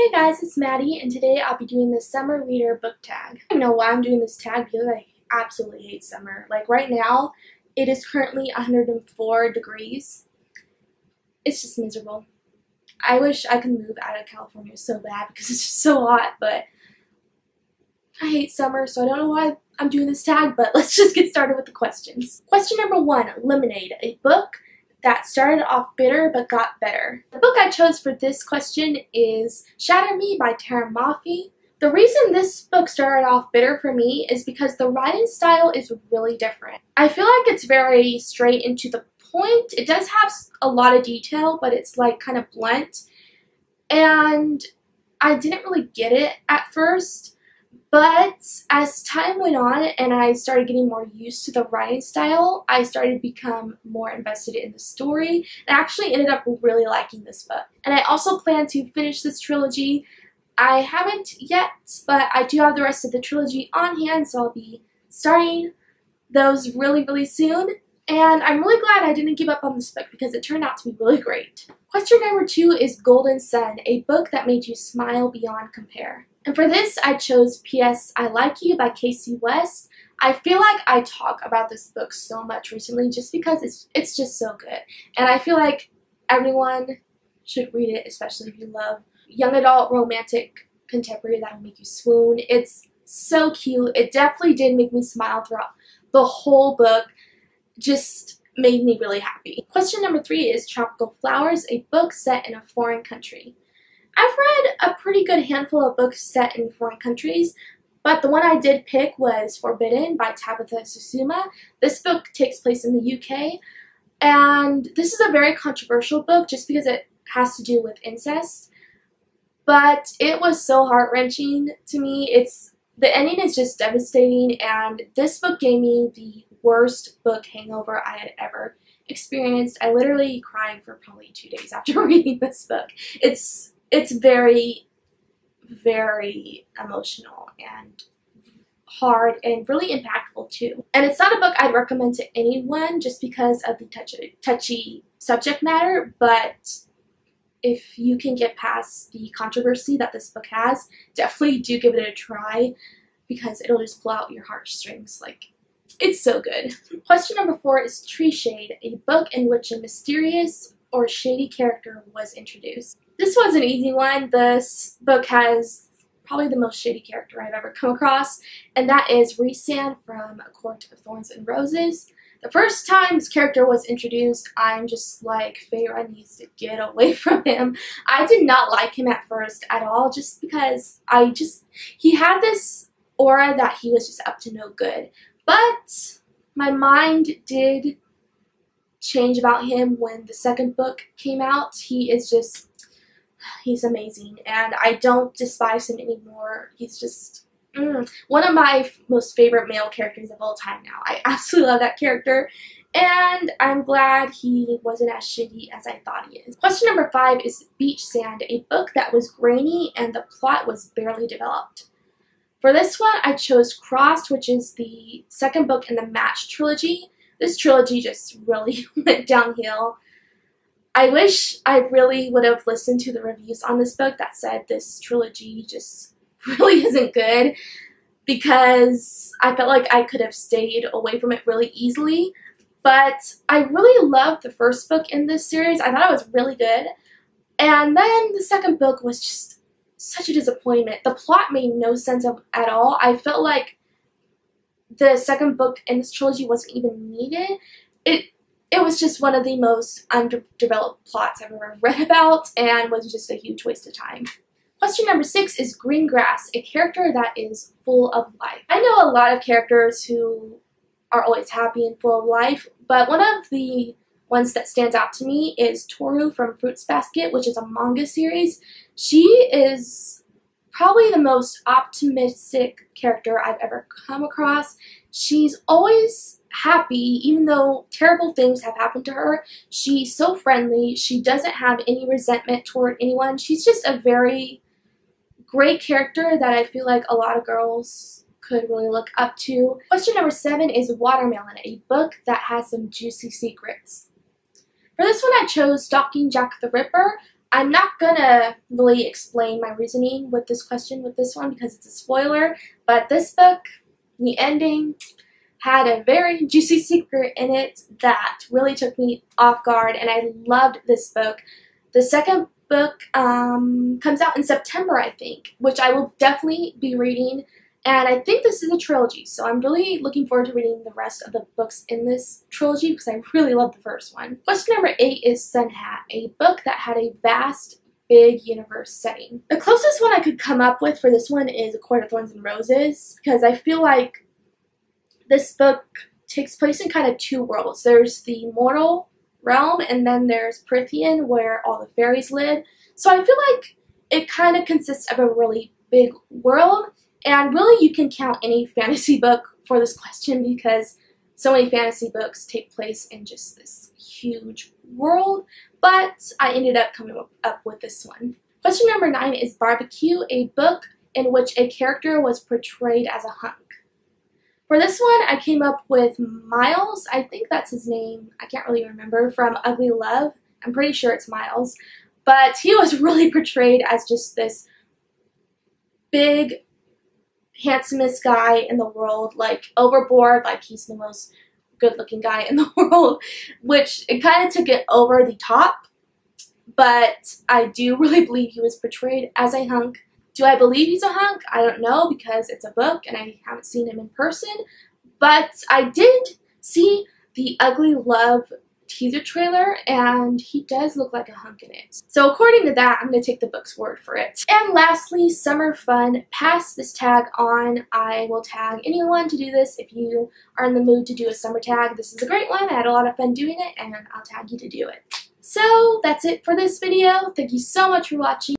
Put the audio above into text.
Hey guys, it's Maddie, and today I'll be doing the summer reader book tag. I don't know why I'm doing this tag because I absolutely hate summer. Like right now, it is currently 104 degrees. It's just miserable. I wish I could move out of California so bad because it's just so hot, but I hate summer, so I don't know why I'm doing this tag, but let's just get started with the questions. Question number 1, Lemonade, a book that started off bitter but got better. The book I chose for this question is Shatter Me by Tara Mafi. The reason this book started off bitter for me is because the writing style is really different. I feel like it's very straight and to the point. It does have a lot of detail, but it's like kind of blunt. And I didn't really get it at first. But as time went on and I started getting more used to the writing style, I started to become more invested in the story and I actually ended up really liking this book. And I also plan to finish this trilogy. I haven't yet, but I do have the rest of the trilogy on hand, so I'll be starting those really soon. And I'm really glad I didn't give up on this book because it turned out to be really great. Question number 2 is Golden Sun, a book that made you smile beyond compare. And for this, I chose P.S. I Like You by Casey West. I feel like I talk about this book so much recently just because it's just so good. And I feel like everyone should read it, especially if you love young adult romantic contemporary that will make you swoon. It's so cute. It definitely did make me smile throughout the whole book. Just made me really happy. Question number 3 is Tropical Flowers, a book set in a foreign country. I've read a pretty good handful of books set in foreign countries, but the one I did pick was Forbidden by Tabitha Susuma. This book takes place in the UK, and this is a very controversial book just because it has to do with incest, but it was so heart-wrenching to me. The ending is just devastating, and this book gave me the worst book hangover I had ever experienced. I literally cried for probably 2 days after reading this book. It's very emotional and hard and really impactful too. And it's not a book I'd recommend to anyone just because of the touchy subject matter, but if you can get past the controversy that this book has, definitely do give it a try because it'll just pull out your heartstrings. Like, it's so good. Question number 4 is Tree Shade, a book in which a mysterious or shady character was introduced. This was an easy one. This book has probably the most shady character I've ever come across, and that is Rhysand from A Court of Thorns and Roses. The first time this character was introduced, I'm just like, Feyre needs to get away from him. I did not like him at first at all, just because he had this aura that he was just up to no good. But my mind did change about him when the second book came out. He's amazing, and I don't despise him anymore. He's just one of my most favorite male characters of all time now. I absolutely love that character, and I'm glad he wasn't as shitty as I thought he is. Question number 5 is Beach Sand, a book that was grainy and the plot was barely developed. For this one, I chose Crossed, which is the second book in the Match trilogy. This trilogy just really went downhill. I wish I really would have listened to the reviews on this book that said this trilogy just really isn't good, because I felt like I could have stayed away from it really easily. But I really loved the first book in this series. I thought it was really good. And then the second book was just such a disappointment. The plot made no sense at all. I felt like the second book in this trilogy wasn't even needed. It was just one of the most underdeveloped plots I've ever read about and was just a huge waste of time. Question number 6 is Green Grass, a character that is full of life. I know a lot of characters who are always happy and full of life, but one of the ones that stands out to me is Toru from Fruits Basket, which is a manga series. She is probably the most optimistic character I've ever come across. She's always happy, even though terrible things have happened to her. She's so friendly. She doesn't have any resentment toward anyone. She's just a very great character that I feel like a lot of girls could really look up to. Question number 7 is Watermelon, a book that has some juicy secrets. For this one, I chose Stalking Jack the Ripper. I'm not gonna really explain my reasoning with this question with this one because it's a spoiler, but this book, the ending, had a very juicy secret in it that really took me off guard, and I loved this book. The second book comes out in September, I think, which I will definitely be reading, and I think this is a trilogy, so I'm really looking forward to reading the rest of the books in this trilogy because I really love the first one. Question number 8 is Sun Hat, a book that had a vast, big universe setting. The closest one I could come up with for this one is A Court of Thorns and Roses, because I feel like this book takes place in kind of two worlds. There's the mortal realm, and then there's Prithian, where all the fairies live. So I feel like it kind of consists of a really big world, and really you can count any fantasy book for this question because so many fantasy books take place in just this huge world, but I ended up coming up with this one. Question number 9 is Barbecue, a book in which a character was portrayed as a hunk. For this one, I came up with Miles. I think that's his name. I can't really remember. From Ugly Love. I'm pretty sure it's Miles. But he was really portrayed as just this big, handsomest guy in the world. Like, overboard, like he's the most good-looking guy in the world. Which, it kind of took it over the top. But I do really believe he was portrayed as a hunk. Do I believe he's a hunk? I don't know because it's a book and I haven't seen him in person. But I did see the Ugly Love teaser trailer and he does look like a hunk in it. So according to that, I'm going to take the book's word for it. And lastly, summer fun. Pass this tag on. I will tag anyone to do this if you are in the mood to do a summer tag. This is a great one. I had a lot of fun doing it and I'll tag you to do it. So that's it for this video. Thank you so much for watching.